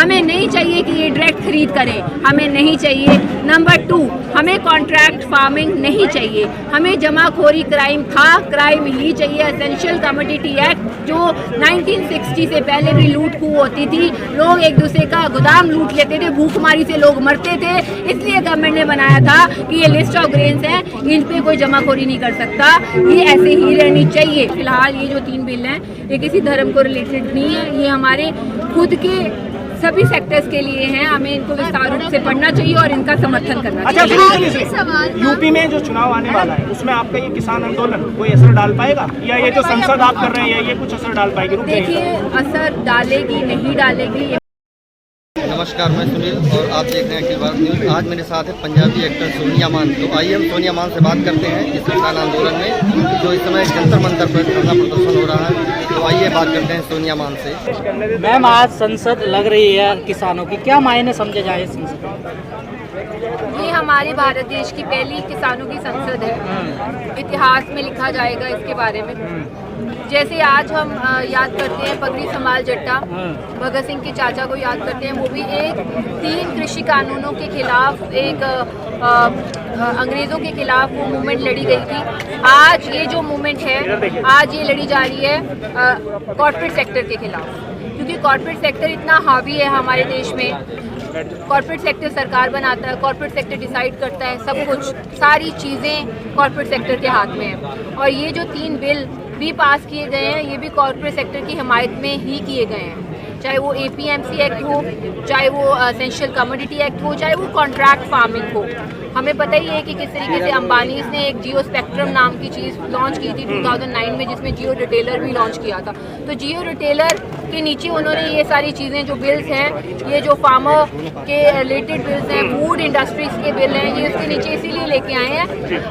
हमें नहीं चाहिए कि ये डायरेक्ट खरीद करें, हमें नहीं चाहिए। नंबर 2, हमें कॉन्ट्रैक्ट फार्मिंग नहीं चाहिए, हमें जमाखोरी क्राइम था, क्राइम ही चाहिए। एसेंशियल कमोडिटी एक्ट जो 1960 से पहले भी लूट खू होती थी, लोग एक दूसरे का गोदाम लूट लेते थे, भूखमारी से लोग मरते थे, इसलिए गवर्नमेंट ने बनाया था कि ये लिस्ट ऑफ ग्रेन्स हैं, इन पे कोई जमाखोरी नहीं कर सकता, ये ऐसे ही रहनी चाहिए। फिलहाल ये जो 3 बिल हैं ये किसी धर्म को रिलेटेड नहीं है, ये हमारे खुद के सभी सेक्टर्स के लिए हैं, हमें इनको विस्तार रूप से पढ़ना चाहिए और इनका समर्थन करना चाहिए। अच्छा, यूपी में जो चुनाव आने वाला है उसमें आपका ये किसान आंदोलन कोई असर डाल पाएगा, या ये जो संसद आप कर रहे हैं ये कुछ असर डाल पाएगी? देखिए, असर डालेगी नहीं डालेगी। नमस्कार, मैं सुनील और आप देख रहे हैं अखिल भारत न्यूज़। आज मेरे साथ है पंजाबी एक्टर सोनिया मान। तो आइए हम सोनिया मान से बात करते हैं इस किसान आंदोलन में जो इस समय जंतर मंतर पर धरना प्रदर्शन हो रहा है। तो आइए बात करते हैं सोनिया मान से। मैम, आज संसद लग रही है किसानों की, क्या मायने समझे जाए इस संसद? ये हमारे भारत देश की पहली किसानों की संसद है, इतिहास में लिखा जाएगा इसके बारे में। जैसे आज हम याद करते हैं पगड़ी संभाल जट्टा, भगत सिंह के चाचा को याद करते हैं, वो भी 3 कृषि कानूनों के खिलाफ, एक अंग्रेज़ों के खिलाफ वो मूवमेंट लड़ी गई थी। आज ये जो मूवमेंट है, आज ये लड़ी जा रही है कॉर्पोरेट सेक्टर के खिलाफ, क्योंकि कॉर्पोरेट सेक्टर इतना हावी है हमारे देश में। कॉर्पोरेट सेक्टर सरकार बनाता है, कॉर्पोरेट सेक्टर डिसाइड करता है सब कुछ, सारी चीज़ें कॉर्पोरेट सेक्टर के हाथ में है। और ये जो 3 बिल भी पास किए गए हैं, ये भी कॉर्पोरेट सेक्टर की हिमायत में ही किए गए हैं, चाहे वो APMC एक्ट हो, चाहे वो एसेंशियल कमोडिटी एक्ट हो, चाहे वो कॉन्ट्रैक्ट फार्मिंग हो। हमें पता ही है कि किस तरीके से अंबानी ने एक जियो स्पेक्ट्रम नाम की चीज़ लॉन्च की थी 2009 में, जिसमें जियो रिटेलर भी लॉन्च किया था। तो जियो रिटेलर के नीचे उन्होंने ये सारी चीज़ें जो बिल्स हैं, ये जो फार्मर के रिलेटेड बिल्स हैं, फूड इंडस्ट्रीज के बिल हैं, ये उसके नीचे इसीलिए लेके आए हैं।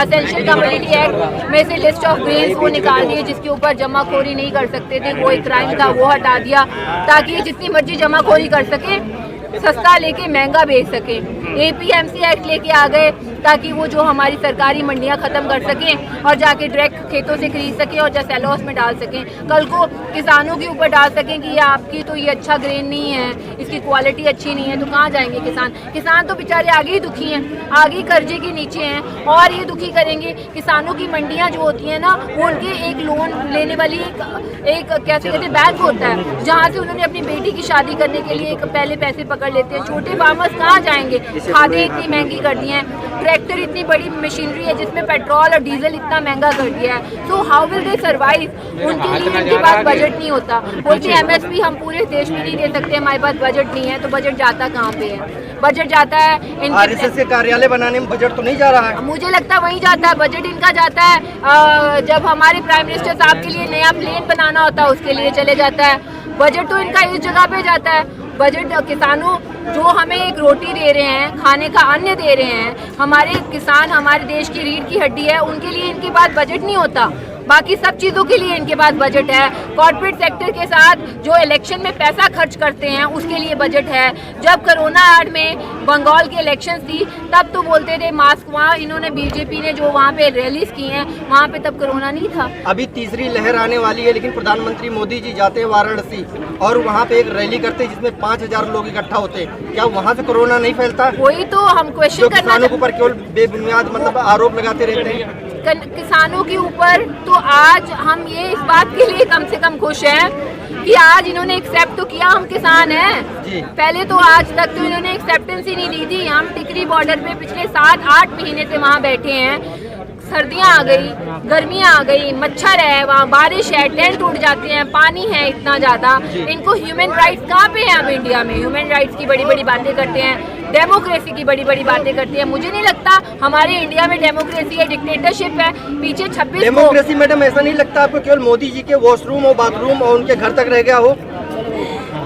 एसेंशियल कमोडिटी एक्ट में से लिस्ट ऑफ ग्रेन्स वो निकाल दिए जिसके ऊपर जमाखोरी नहीं कर सकते थे, वो एक क्राइम था, वो हटा दिया ताकि ये जितनी मर्जी जमाखोरी कर सके, सस्ता लेके महंगा बेच सके। APMC एक्ट लेके आ गए ताकि वो जो हमारी सरकारी मंडियां ख़त्म कर सकें और जाके डायरेक्ट खेतों से खरीद सकें और सेलोस में डाल सकें। कल को किसानों के ऊपर डाल सकें कि ये आपकी तो ये अच्छा ग्रेन नहीं है, इसकी क्वालिटी अच्छी नहीं है, तो कहाँ जाएंगे किसान? किसान तो बेचारे आगे ही दुखी हैं, आगे कर्जे के नीचे हैं और ये दुखी करेंगे। किसानों की मंडियाँ जो होती हैं ना, वो उनके एक लोन लेने वाली एक कैसे कहते हैं बैंक होता है, जहाँ से उन्होंने अपनी बेटी की शादी करने के लिए पहले पैसे पकड़ लेते हैं। छोटे फार्मर्स कहाँ जाएंगे? खादें इतनी महंगी कर दी हैं, ट्रैक्टर इतनी बड़ी मशीनरी है जिसमें पेट्रोल और डीजल इतना महंगा कर दिया है, तो हाउ विल दे सर्वाइव? उनके लिए उनके पास बजट नहीं होता। बोलते MSP हम पूरे देश में नहीं दे सकते, हमारे पास बजट नहीं है, तो बजट जाता कहाँ पे है? बजट जाता है RSS के कार्यालय बनाने में बजट तो नहीं जा रहा है? मुझे लगता है वहीं जाता है बजट, इनका जाता है जब हमारे प्राइम मिनिस्टर साहब के लिए नया प्लेन बनाना होता है उसके लिए चले जाता है। बजट तो इनका इस जगह पे जाता है। बजट किसानों जो हमें एक रोटी दे रहे हैं, खाने का अन्न दे रहे हैं, हमारे किसान हमारे देश की रीढ़ की हड्डी है, उनके लिए इनके पास बजट नहीं होता। बाकी सब चीज़ों के लिए इनके पास बजट है। कॉर्पोरेट सेक्टर के साथ जो इलेक्शन में पैसा खर्च करते हैं उसके लिए बजट है। जब कोरोना आड़ में बंगाल की इलेक्शंस थी तब तो बोलते थे मास्क, वहाँ इन्होंने BJP ने जो वहाँ पे रैलीज की हैं वहाँ पे तब कोरोना नहीं था। अभी तीसरी लहर आने वाली है, लेकिन प्रधानमंत्री मोदी जी जाते हैं वाराणसी और वहाँ पे एक रैली करते हैं जिसमें 5000 लोग इकट्ठा होते हैं। क्या वहाँ से कोरोना नहीं फैलता? वही तो हम क्वेश्चन करना, किसानों के ऊपर केवल बेबुनियाद मतलब आरोप लगाते रहते हैं किसानों के ऊपर। तो आज हम ये इस बात के लिए कम से कम खुश हैं कि आज इन्होंने एक्सेप्ट तो किया हम किसान हैं। पहले तो आज तक तो इन्होंने एक्सेप्टेंस ही नहीं दी थी। हम टिकरी बॉर्डर पे पिछले 7-8 महीने से वहाँ बैठे हैं। सर्दियाँ आ गई, गर्मियाँ आ गई, मच्छर है, वहाँ बारिश है, टेंट उड़ जाते हैं, पानी है इतना ज़्यादा। इनको ह्यूमन राइट्स कहाँ पे है? हम इंडिया में ह्यूमन राइट्स की बड़ी बड़ी बातें करते हैं, डेमोक्रेसी की बड़ी बड़ी बातें करते हैं। मुझे नहीं लगता हमारे इंडिया में डेमोक्रेसी है, डिक्टेटरशिप है। पीछे 26 डेमोक्रेसी मैडम, ऐसा नहीं लगता आपको केवल मोदी जी के वॉशरूम और बाथरूम और उनके घर तक रह गया हो?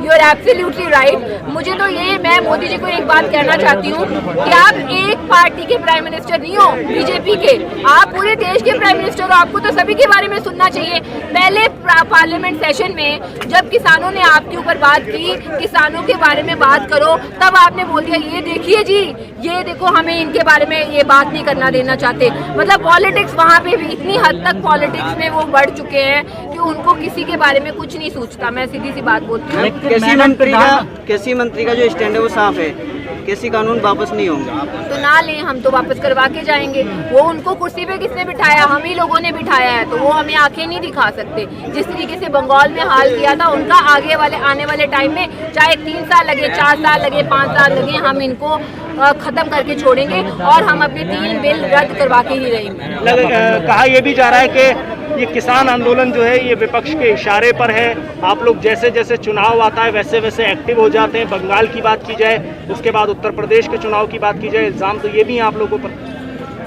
You are absolutely right. मुझे तो ये, मैं मोदी जी को एक बात कहना चाहती हूँ कि आप एक पार्टी के प्राइम मिनिस्टर नहीं हो BJP के, आप पूरे देश के प्राइम मिनिस्टर हो। आपको तो सभी के बारे में सुनना चाहिए। पहले पार्लियामेंट सेशन में जब किसानों ने आपके ऊपर बात की, किसानों के बारे में बात करो, तब आपने बोल दिया ये देखिए जी, ये देखो हमें इनके बारे में ये बात नहीं करना देना चाहते। मतलब पॉलिटिक्स वहाँ पे भी इतनी हद तक पॉलिटिक्स में वो बढ़ चुके हैं कि उनको किसी के बारे में कुछ नहीं सोचता। मैं सीधी सी बात बोलती हूँ। कृषि मंत्री का जो स्टैंड है वो साफ है, कृषि कानून वापस नहीं होंगे। तो ना लें, हम तो वापस करवा के जाएंगे। वो उनको कुर्सी पे किसने बिठाया? हम ही लोगों ने बिठाया है, तो वो हमें आंखें नहीं दिखा सकते। जिस तरीके से बंगाल में हाल किया था, उनका आने वाले टाइम में चाहे 3 साल लगे, 4 साल लगे, 5 साल लगे, हम इनको खत्म करके छोड़ेंगे और हम अपने 3 बिल रद्द करवा के ही रहेंगे। कहा यह भी जा रहा है कि ये किसान आंदोलन जो है ये विपक्ष के इशारे पर है। आप लोग जैसे जैसे चुनाव आता है वैसे वैसे एक्टिव हो जाते हैं। बंगाल की बात की जाए, उसके बाद उत्तर प्रदेश के चुनाव की बात की जाए, इल्जाम तो ये भी है आप लोगों पर।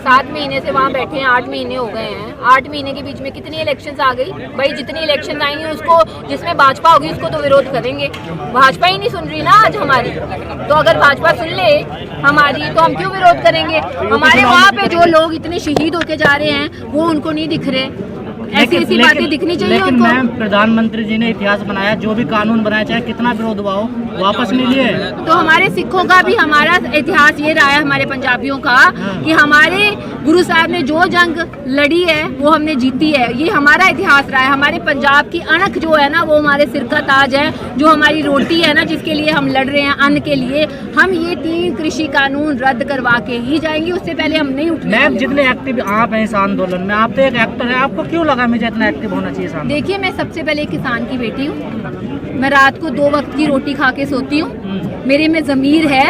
7 महीने से वहाँ बैठे हैं, 8 महीने हो गए हैं। 8 महीने के बीच में कितनी इलेक्शंस आ गई भाई? जितनी इलेक्शन आएंगी उसको, जिसमें भाजपा होगी उसको तो विरोध करेंगे। भाजपा ही नहीं सुन रही ना आज हमारी, तो अगर भाजपा सुन ले हमारी तो हम क्यों विरोध करेंगे? हमारे वहाँ पे जो लोग इतने शहीद होके जा रहे हैं वो उनको नहीं दिख रहे। ऐसी बातें दिखनी चाहिए लेकिन उनको। मैम, प्रधानमंत्री जी ने इतिहास बनाया, जो भी कानून बनाया चाहे कितना विरोध हुआ हो, वापस नहीं लिए। तो हमारे सिखों का भी हमारा इतिहास ये रहा है, हमारे पंजाबियों का, कि हमारे गुरु साहब ने जो जंग लड़ी है वो हमने जीती है। ये हमारा इतिहास रहा है। हमारे पंजाब की अणख जो है ना, वो हमारे सिर का ताज है। जो हमारी रोटी है ना, जिसके लिए हम लड़ रहे हैं, अन्न के लिए, हम ये 3 कृषि कानून रद्द करवा के ही जाएंगे। उससे पहले हम नहीं उठेंगे। मैम, जितने एक्टिव आप हैं इस आंदोलन में, आप तो एक एक्टर हैं, आपको क्यों लगा मुझे इतना एक्टिव होना चाहिए सामने? देखिए, मैं सबसे पहले किसान की बेटी हूँ। मैं रात को 2 वक्त की रोटी खा के सोती हूँ। मेरे में ज़मीर है।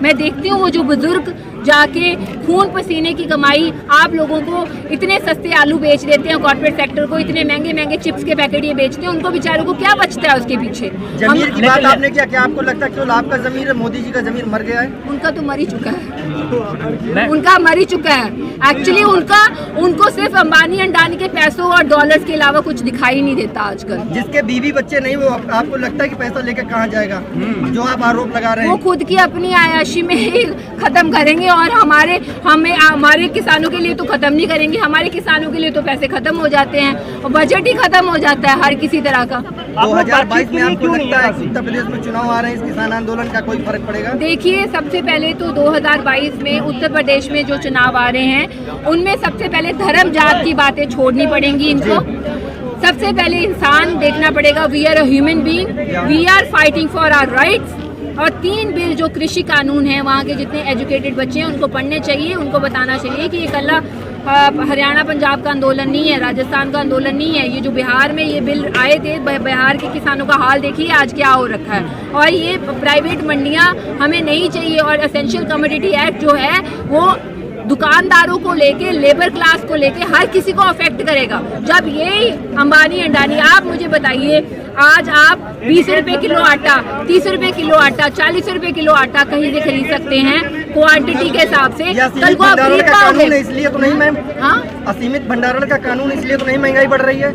मैं देखती हूँ वो जो बुजुर्ग जाके खून पसीने की कमाई आप लोगों को इतने सस्ते आलू बेच देते हैं, कॉर्पोरेट सेक्टर को इतने महंगे महंगे चिप्स के पैकेट ये बेचते हैं, उनको बेचारों को क्या बचता है उसके पीछे? जमीर की बात आपने किया, क्या आपको लगता है केवल आपका जमीर है, मोदी जी का जमीर मर गया है? उनका तो मर ही चुका है। उनका मर ही चुका है। एक्चुअली उनको सिर्फ अंबानी अंडानी के पैसों और डॉलर्स के अलावा कुछ दिखाई नहीं देता आजकल। जिसके बीवी बच्चे नहीं, वो आपको लगता है कि पैसा लेकर कहाँ जाएगा? जो आप आरोप लगा रहे हैं, वो खुद की अपनी आयाशी में ही खत्म करेंगे और हमारे किसानों के लिए तो खत्म नहीं करेंगे। हमारे किसानों के लिए तो पैसे खत्म हो जाते हैं और बजट ही खत्म हो जाता है हर किसी तरह का। 2022 में आपको लगता है उत्तर प्रदेश में चुनाव आ रहे हैं, इस किसान आंदोलन का कोई फर्क पड़ेगा? देखिए, सबसे पहले तो 2022 में उत्तर प्रदेश में जो चुनाव आ रहे हैं उनमें सबसे पहले धर्म जात की बातें छोड़नी पड़ेंगी इनको। सबसे पहले इंसान देखना पड़ेगा। We are a human being, we are fighting for our rights. और 3 बिल जो कृषि कानून है, वहाँ के जितने एजुकेटेड बच्चे हैं उनको पढ़ने चाहिए, उनको बताना चाहिए कि ये कल्ला हरियाणा पंजाब का आंदोलन नहीं है, राजस्थान का आंदोलन नहीं है। ये जो बिहार में ये बिल आए थे, बिहार के किसानों का हाल देखिए आज क्या हो रखा है। और ये प्राइवेट मंडियाँ हमें नहीं चाहिए। और एसेंशियल कमोडिटी एक्ट जो है वो दुकानदारों को लेके, लेबर क्लास को लेके हर किसी को अफेक्ट करेगा। जब ये अंबानी अंडानी, आप मुझे बताइए, आज आप 20 रुपए किलो आटा, 30 रुपए किलो आटा, 40 रुपए किलो आटा कहीं से खरीद सकते हैं क्वांटिटी के हिसाब से। कल को आप खरीद पाओगे? इसलिए तो नहीं मैम। हाँ, असीमित भंडारण का कानून इसलिए तो नहीं महंगाई बढ़ रही है?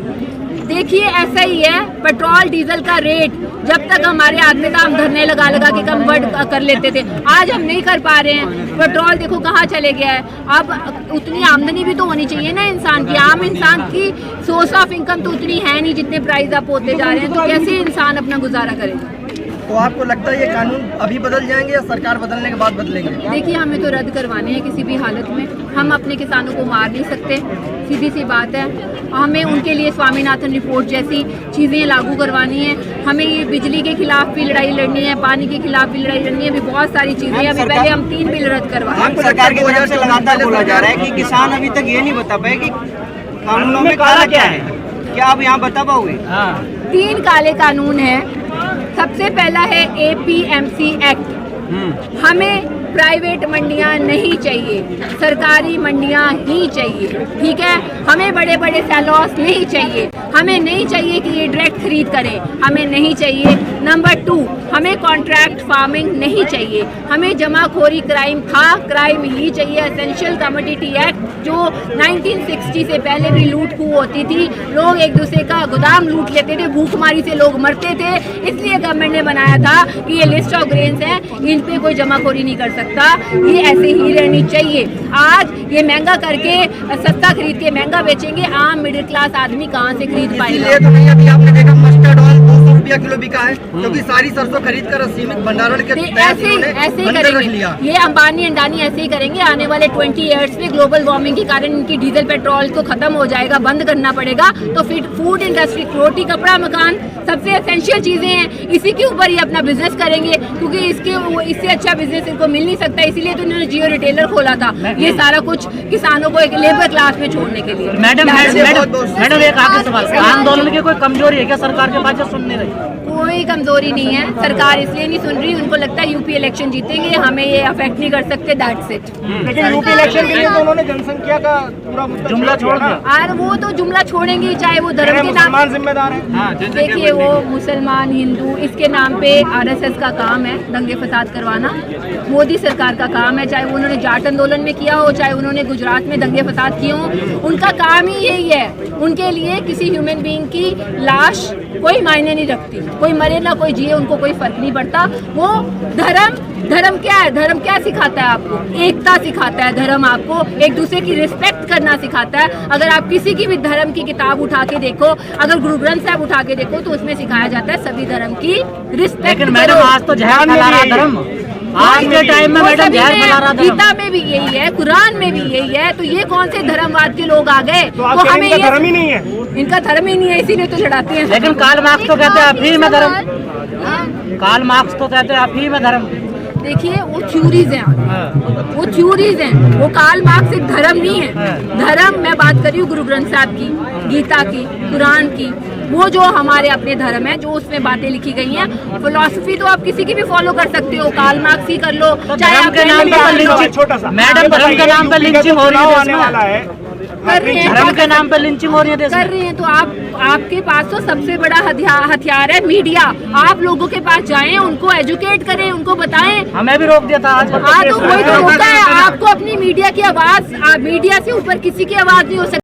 देखिए, ऐसा ही है। पेट्रोल डीजल का रेट जब तक हमारे हाथ में था हम धरने लगा के कम कर लेते थे। आज हम नहीं कर पा रहे हैं। पेट्रोल देखो कहाँ चले गया है। अब उतनी आमदनी भी तो होनी चाहिए ना इंसान की। आम इंसान की सोर्स ऑफ इनकम तो उतनी है नहीं जितने प्राइस अप होते जा रहे हैं, तो कैसे इंसान अपना गुजारा करेगा? तो आपको लगता है ये कानून अभी बदल जाएंगे या सरकार बदलने के बाद बदलेंगे? देखिए, हमें तो रद्द करवाने हैं किसी भी हालत में। हम अपने किसानों को मार नहीं सकते, सीधी सी बात है। हमें उनके लिए स्वामीनाथन रिपोर्ट जैसी चीज़ें लागू करवानी है। हमें ये बिजली के खिलाफ भी लड़ाई लड़नी है, पानी के खिलाफ भी लड़ाई लड़नी है। अभी बहुत सारी चीज़ें हैं। अभी पहले हम 3 बिल रद्द करवाएं। सरकार की वजह से लगातार बोला जा रहा है कि किसान अभी तक ये नहीं बता पाए कि कानूनों में काला क्या है। क्या आप यहाँ बता पाओगे? 3 काले कानून है। सबसे पहला है APMC एक्ट। हमें प्राइवेट मंडियां नहीं चाहिए, सरकारी मंडियां ही चाहिए। ठीक है, हमें बड़े बड़े सेलर्स नहीं चाहिए। हमें नहीं चाहिए कि ये डायरेक्ट खरीद करें, हमें नहीं चाहिए। नंबर 2, हमें कॉन्ट्रैक्ट फार्मिंग नहीं चाहिए। हमें जमाखोरी क्राइम क्राइम ही चाहिए। एसेंशियल कमोडिटी एक्ट जो 1960 से पहले भी लूट खू होती थी, लोग एक दूसरे का गोदाम लूट लेते थे, भूखमारी से लोग मरते थे, इसलिए गवर्नमेंट ने बनाया था कि ये लिस्ट ऑफ ग्रेन्स हैं, इन पे कोई जमाखोरी नहीं कर सकता। ये ऐसे ही रहनी चाहिए। आज ये महंगा करके सस्ता खरीद के महंगा बेचेंगे, आम मिडिल क्लास आदमी कहाँ से खरीद पाएगा? तो नहीं, अभी आपने देखा मस्टर्ड ऑयल 200 रुपया किलो बिका है, क्योंकि सारी सरसों खरीद कर सीमित भंडारण के ऐसे ही करेंगे। ये अंबानी अंडानी ऐसे ही करेंगे। आने वाले 20 ईयर्स में ग्लोबल वार्मिंग के कारण इनकी डीजल पेट्रोल तो खत्म हो जाएगा, बंद करना पड़ेगा। तो फिर फूड इंडस्ट्री, रोटी कपड़ा मकान सबसे एसेंशियल चीजें हैं, इसी के ऊपर ये अपना बिजनेस करेंगे, क्योंकि इससे अच्छा बिजनेस इनको मिल नहीं सकता। इसीलिए तो इन्होंने जियो रिटेलर खोला था, ये सारा कुछ किसानों को एक लेबर क्लास में छोड़ने के लिए। मैडम एक आखिरी सवाल, आंदोलन की कोई कमजोरी है क्या सरकार के पास जो सुन नहीं रही? कोई कमजोरी नहीं है, सरकार इसलिए नहीं सुन रही, उनको लगता है यूपी इलेक्शन जीतेंगे, हमें ये अफेक्ट नहीं कर सकते, दैट्स इट। लेकिन यूपी इलेक्शन के लिए तो उन्होंने जनसंख्या का पूरा जुमला छोड़ दिया। और वो तो जुमला छोड़ेंगे, चाहे वो धर्म के नाम, मुसलमान जिम्मेदार है। देखिए वो मुसलमान हिंदू इसके नाम पे आरएसएस का काम है दंगे फसाद करवाना, मोदी सरकार का काम है, चाहे उन्होंने जाट आंदोलन में किया हो, चाहे उन्होंने गुजरात में दंगे फसाद किए हो, उनका काम ही यही है। उनके लिए किसी ह्यूमन बीइंग की लाश कोई मायने नहीं रखती, कोई मरे ना कोई जिए, उनको कोई फर्क नहीं पड़ता। वो धर्म क्या है, धर्म क्या सिखाता है आपको? एकता सिखाता है धर्म, आपको एक दूसरे की रिस्पेक्ट करना सिखाता है। अगर आप किसी की भी धर्म की किताब उठा के देखो, अगर गुरु ग्रंथ साहब उठा के देखो, तो उसमें सिखाया जाता है सभी धर्म की रिस्पेक्ट। लेकिन मैडम आज तो जहर फैला रहा धर्म, आज के टाइम में मैडम जहर फैला रहा धर्म। गीता में भी यही है, कुरान में भी यही है, तो ये कौन से धर्मवाद के लोग आ गए? तो हमें इनका धर्म ही नहीं है, इनका धर्म ही नहीं है, इसीलिए तो लड़ाते हैं। लेकिन कार्ल मार्क्स तो कहते हैं अफीम है धर्म, कार्ल मार्क्स तो कहते हैं अफीम है धर्म। देखिए वो थ्योरीज हैं, वो थ्योरीज हैं, वो कार्ल मार्क्स एक धर्म नहीं है। धर्म मैं बात कर रही हूँ गुरु ग्रंथ साहब की, गीता की, कुरान की, वो जो हमारे अपने धर्म है, जो उसमें बातें लिखी गई हैं। फिलॉसफी तो आप किसी की भी फॉलो कर सकते हो, कार्ल मार्क्स ही कर लो, चाहे आप के नाम पर छोटा सा मैडम धर्म के नाम पर लिंचिंग हो रही है, आने वाला है, कर रहे हैं, धर्म के नाम पर लिंचिंग हो रही है देश में। कर रहे हैं, तो आपके पास तो सबसे बड़ा हथियार है मीडिया। आप लोगों के पास जाएं, उनको एजुकेट करें, उनको बताएं। हमें भी रोक दिया था आज। हाँ तो वही तो होता है, आपको अपनी मीडिया की आवाज, मीडिया से ऊपर किसी की आवाज नहीं हो सकती।